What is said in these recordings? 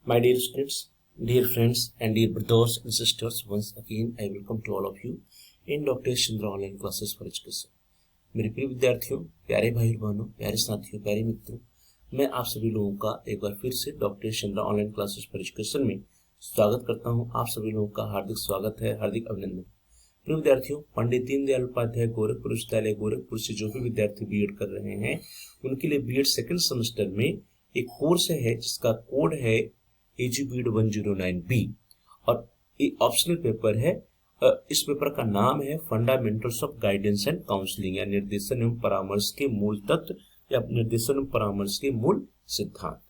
My dear students, dear friends, and dear brothers and sisters, once again I welcome to all of you in Dr. Chandra online classes for education. मेरे प्रिय विद्यार्थियों, प्यारे भाई बहनों, प्यारे साथियों, प्यारे मित्रों, मैं आप सभी लोगों का एक बार फिर से doctor Chandra online classes for education में स्वागत करता हूं। आप सभी लोगों का हार्दिक स्वागत है, हार्दिक अभिनंदन। प्रिय विद्यार्थियों, पंडित दीनदयाल उपाध्याय गोरखपुर विश्वविद्यालय गोरखपुर से जो भी विद्यार्थी बीएड कर रहे हैं उनके लिए बीएड सेकेंड सेमेस्टर में एक कोर्स है जिसका कोड है AGBED 109B और एक ऑप्शनल पेपर है। इस पेपर का नाम है fundamentals of guidance and counselling या निर्देशन एवं परामर्श के मूल तत्व या निर्देशन एवं परामर्श के मूल सिद्धांत।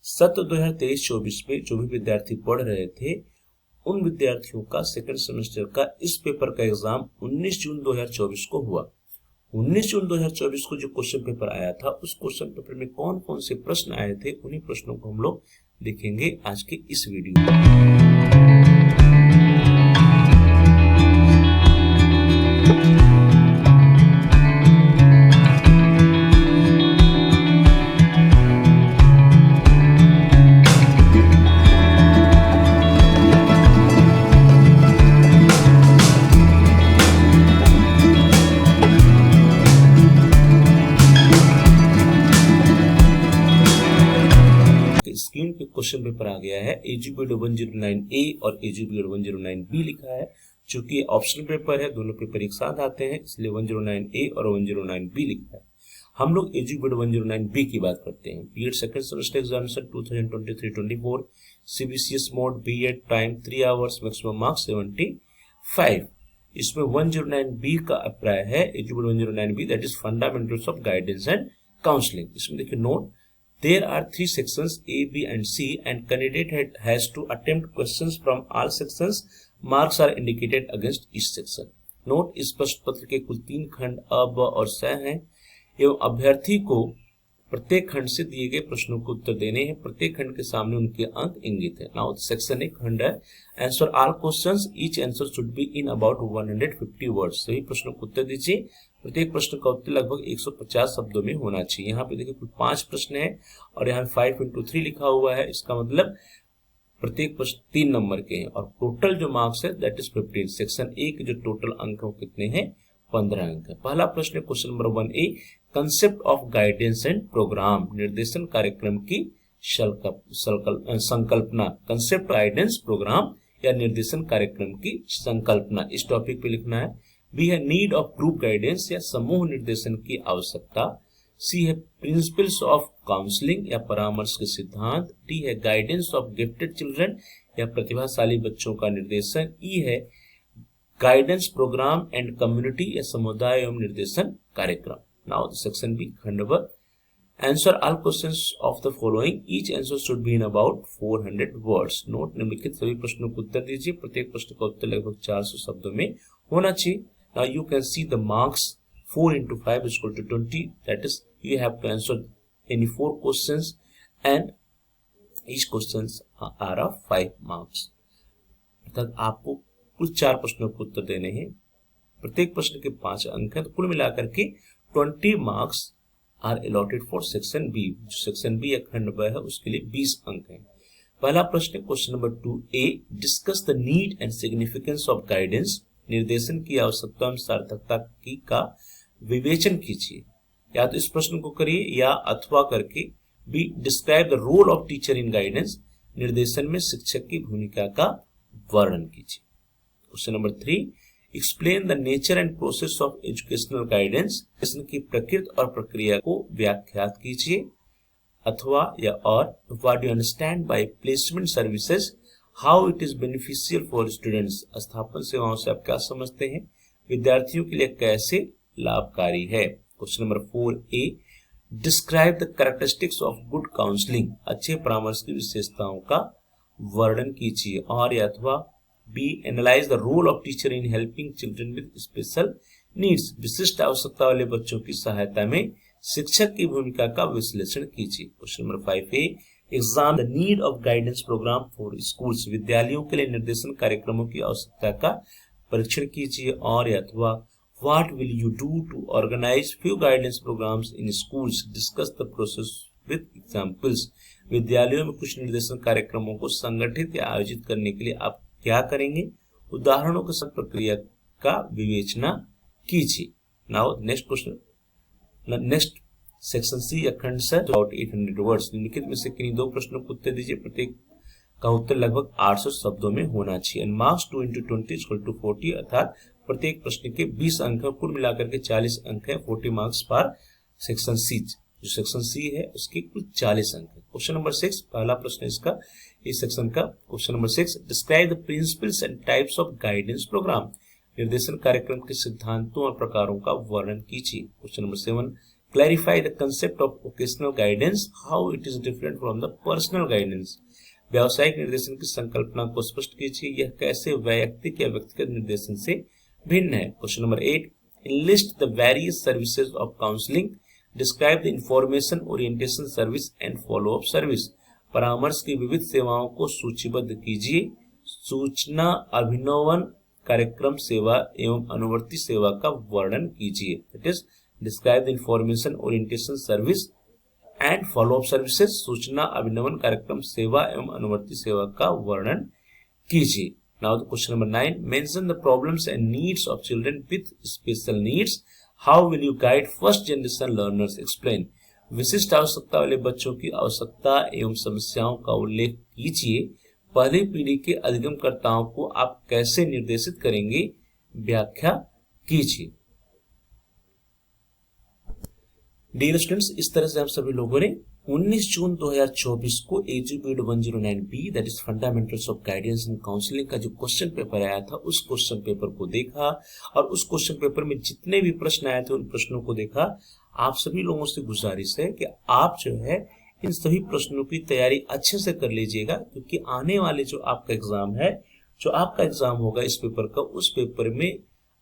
सत्र 2023-24 में जो भी विद्यार्थी पढ़ रहे थे उन विद्यार्थियों का सेकंड सेमेस्टर का इस पेपर का एग्जाम 19 जून 2024 को हुआ। 19 जून 2024 को जो क्वेश्चन पेपर आया था उस क्वेश्चन पेपर में कौन कौन से प्रश्न आए थे उन्हीं प्रश्नों को हम लोग देखेंगे आज के इस वीडियो में। स्क्रीन पे क्वेश्चन पेपर आ गया है। AGBED 109A और AGBED 109B लिखा है। चूंकि ऑप्शनल पेपर है, दोनों पेपर एक साथ आते हैं इसलिए 109A और 109B लिखा है। हम लोग AGBED 109B की बात करते हैं। B Ed second semester examination 2023-24 CBCS mode B Ed time 3 hours maximum marks 75। इसमें 109B का अभिप्राय है AGBED 109B that is fundamentals of guidance and counselling. इसमें देखिए note, there are 3 sections A, B and C and candidate has to attempt questions from all sections. Marks are indicated against each section. Note, इस प्रश्न पत्र के कुल 3 खंड अ, ब और स हैं एवं अभ्यर्थी को प्रत्येक खंड से दिए गए प्रश्नों को उत्तर देने हैं। प्रत्येक खंड के सामने उनके अंक इंगित है। नाउ सेक्शन 1 खंड है answer all questions, each answer should be in about 150 words. सभी प्रश्नों को उत्तर दीजिए। प्रत्येक प्रश्न का उत्तर लगभग 150 शब्दों में होना चाहिए। यहाँ पे देखिए कुल 5 प्रश्न है और यहाँ 5x3 लिखा हुआ है। इसका मतलब प्रत्येक प्रश्न 3 नंबर के हैं और टोटल जो मार्क्स है दैट इज 15। सेक्शन ए के जो टोटल अंक है कितने हैं? 15 अंक है। पहला प्रश्न है question number 1A, concept of guidance and programme, निर्देशन कार्यक्रम की संकल्पना। कंसेप्ट गाइडेंस प्रोग्राम या निर्देशन कार्यक्रम की संकल्पना, इस टॉपिक पे लिखना है। बी है नीड ऑफ ग्रुप गाइडेंस या समूह निर्देशन की आवश्यकता। सी है प्रिंसिपल्स ऑफ काउंसलिंग या परामर्श के सिद्धांत। डी है गाइडेंस ऑफ गिफ्टेड चिल्ड्रन या प्रतिभाशाली बच्चों का निर्देशन। ई है गाइडेंस प्रोग्राम एंड कम्युनिटी या समुदाय एवं निर्देशन कार्यक्रम। नाउ सेक्शन बी खंड ब, answer all questions of the following, each answer should be in about 400 words. Note, निम्नलिखित सभी प्रश्नों को उत्तर दीजिए। प्रत्येक प्रश्न का उत्तर लगभग 400 शब्दों में होना चाहिए। Now you can see the marks 4 into 5 is equal to 20. That is, you have to answer any 4 questions and each questions are of 5 marks. अर्थात आपको कुल 4 प्रश्नों को उत्तर देने हैं। प्रत्येक प्रश्न के 5 अंक हैं, तो कुल मिलाकर के 20 marks are allotted for section B. जो section B या खंड ब है उसके लिए 20 अंक हैं। पहला प्रश्न question number 2A, discuss the need and significance of guidance. निर्देशन की आवश्यकता एवं सार्थकता की का विवेचन कीजिए। या तो इस प्रश्न को करिए या अथवा करके B, describe the role of teacher in guidance, निर्देशन में शिक्षक की भूमिका का वर्णन कीजिए। Question number 3, explain the nature and process of educational guidance, निर्देशन की प्रकृति और प्रक्रिया को व्याख्यात कीजिए। अथवा या और, what do understand by placement services, how it is beneficial for students, स्थापन सेवाओं से आप क्या समझते हैं, विद्यार्थियों के लिए कैसे लाभकारी है। Question number 4A, describe the characteristics of good counselling, अच्छे परामर्श की विशेषताओं का वर्णन कीजिए। और या अथवा B, analyse the role of teacher in helping children with special needs, विशिष्ट आवश्यकता वाले बच्चों की सहायता में शिक्षक की भूमिका का विश्लेषण कीजिए। Question number 5A, exam the need of guidance programme for schools, विद्यालयों के लिए निर्देशन कार्यक्रमों की आवश्यकता का परीक्षण कीजिए। और अथवा what will you do to organise few guidance programmes in schools, discuss the process with examples, विद्यालयों में कुछ निर्देशन कार्यक्रमों को संगठित या आयोजित करने के लिए आप क्या करेंगे? उदाहरणों के साथ प्रक्रिया का विवेचना कीजिए। Now next question, next section C, अखंड सर अबाउट 800 वर्ड्स। निम्नलिखित में से किन्हीं 2 प्रश्नों को उत्तर दीजिए, प्रत्येक का उत्तर लगभग 800 शब्दों में होना चाहिए। एंड मार्क्स 2 × 20 = 40, अर्थात प्रत्येक प्रश्न के 20 अंक है, कुल मिलाकर के 40 अंक है। 40 मार्क्स पर सेक्शन सी, जो सेक्शन सी है उसके कुल 40 अंक है। क्वेश्चन नंबर 6, पहला प्रश्न इसका इस सेक्शन का। Question number 6, describe the principles and types of guidance programme. निर्देशन कार्यक्रम के सिद्धांतों और प्रकारों का वर्णन कीजिए। Question number 7, clarify the concept of vocational guidance, how it is different from the personal guidance. व्यावसायिक निर्देशन की संकल्पना को स्पष्ट कीजिए, यह कैसे वैयक्तिक या व्यक्तिगत निर्देशन से भिन्न है। Question number 8, list the various services of counselling, describe the information orientation service and follow up service. परामर्श की विविध सेवाओं को सूचीबद्ध कीजिए। सूचना अभिनवन कार्यक्रम सेवा एवं अनुवर्ती सेवा का वर्णन कीजिए। That is describe the information orientation service and follow up services. सूचना अभिनवन कार्यक्रम सेवा एवं अनुवर्ती सेवा का वर्णन कीजिए। Now the question number 9, mention the problems and needs of children with special needs, how will you guide first generation learners, explain. विशिष्ट आवश्यकता वाले बच्चों की आवश्यकता एवं समस्याओं का उल्लेख कीजिए। पहली पीढ़ी के अधिगमकर्ताओं को आप कैसे निर्देशित करेंगे, व्याख्या कीजिए। डियर स्टूडेंट्स, इस तरह से हम सभी लोगों ने 19 जून 2024 को एजुपीड 109B that is fundamentals of guidance and counselling का जो क्वेश्चन पेपर आया था, उस क्वेश्चन पेपर को देखा और उस क्वेश्चन पेपर में जितने भी प्रश्न आए थे उन प्रश्नों को देखा। आप सभी लोगों से गुजारिश है कि आप जो है इन सभी प्रश्नों की तैयारी अच्छे से कर लीजिएगा, क्योंकि आने वाले जो आपका एग्जाम है, जो आपका एग्जाम होगा इस पेपर का, उस पेपर में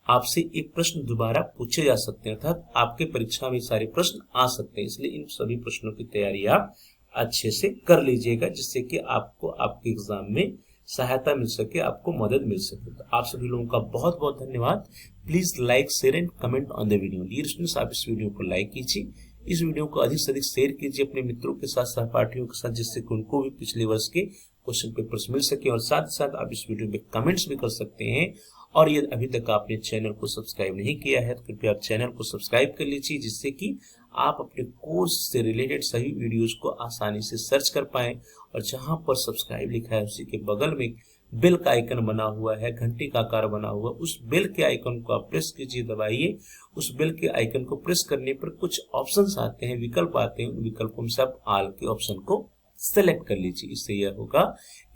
आपसे एक प्रश्न दोबारा पूछे जा सकते हैं, अर्थात आपके परीक्षा में सारे प्रश्न आ सकते हैं। इसलिए इन सभी प्रश्नों की तैयारी आप अच्छे से कर लीजिएगा, जिससे कि आपको आपके एग्जाम में सहायता मिल सके, आपको मदद मिल सके। तो आप सभी लोगों का बहुत बहुत धन्यवाद। Please like, share and comment on the video. Dear students, आप इस वीडियो को लाइक कीजिए, इस वीडियो को अधिक से अधिक शेयर कीजिए अपने मित्रों के साथ, सहपाठियों के साथ, जिससे कि उनको भी पिछले वर्ष के क्वेश्चन पेपर्स मिल सके। और साथ ही साथ आप इस वीडियो में कमेंट्स भी कर सकते हैं। और यदि अभी तक आपने चैनल को सब्सक्राइब नहीं किया है तो कृपया आप चैनल को सब्सक्राइब कर लीजिए, जिससे कि आप अपने कोर्स से रिलेटेड सभी वीडियोस को आसानी से सर्च कर पाएं। और जहां पर सब्सक्राइब लिखा है उसी के बगल में बेल का आइकन बना हुआ है, घंटी का आकार बना हुआ, उस बेल के आइकन को आप प्रेस कीजिए, दबाइए। उस बेल के आइकन को प्रेस करने पर कुछ ऑप्शंस आते हैं, विकल्प आते हैं, उन विकल्पों से आप ऑल के ऑप्शन को सेलेक्ट कर लीजिए। इससे यह होगा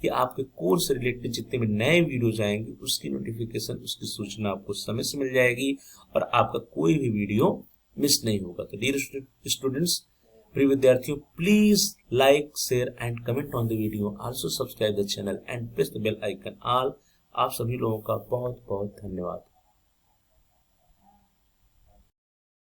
कि आपके कोर्स से रिलेटेड जितने भी नए वीडियोज आएंगे उसकी नोटिफिकेशन, उसकी सूचना आपको समय से मिल जाएगी और आपका कोई भी वीडियो मिस नहीं होगा। तो डियर स्टूडेंट्स, प्रिय विद्यार्थियों, please like, share and comment on the video, also subscribe the channel and press the bell icon all. आप सभी लोगों का बहुत बहुत धन्यवाद।